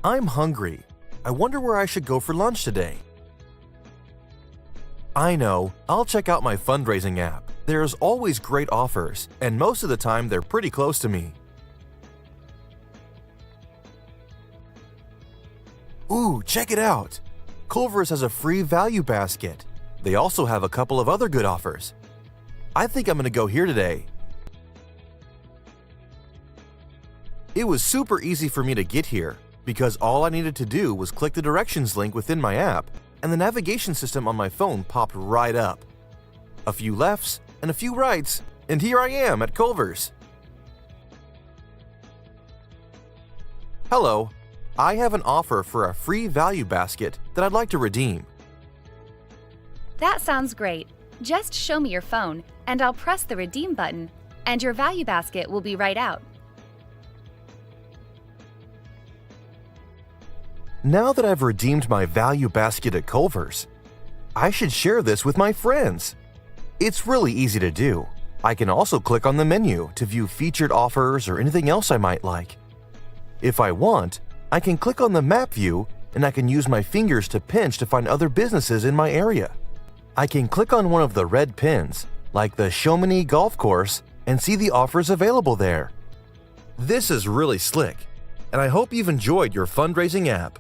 I'm hungry. I wonder where I should go for lunch today. I know, I'll check out my fundraising app. There's always great offers, and most of the time they're pretty close to me. Ooh, check it out! Culver's has a free value basket. They also have a couple of other good offers. I think I'm gonna go here today. It was super easy for me to get here because all I needed to do was click the directions link within my app and the navigation system on my phone popped right up. A few lefts and a few rights, and here I am at Culver's. Hello, I have an offer for a free value basket that I'd like to redeem. That sounds great. Just show me your phone, and I'll press the redeem button, and your value basket will be right out. Now that I've redeemed my value basket at Culver's, I should share this with my friends. It's really easy to do. I can also click on the menu to view featured offers or anything else I might like. If I want, I can click on the map view and I can use my fingers to pinch to find other businesses in my area. I can click on one of the red pins, like the Chamonix Golf Course, and see the offers available there. This is really slick, and I hope you've enjoyed your fundraising app.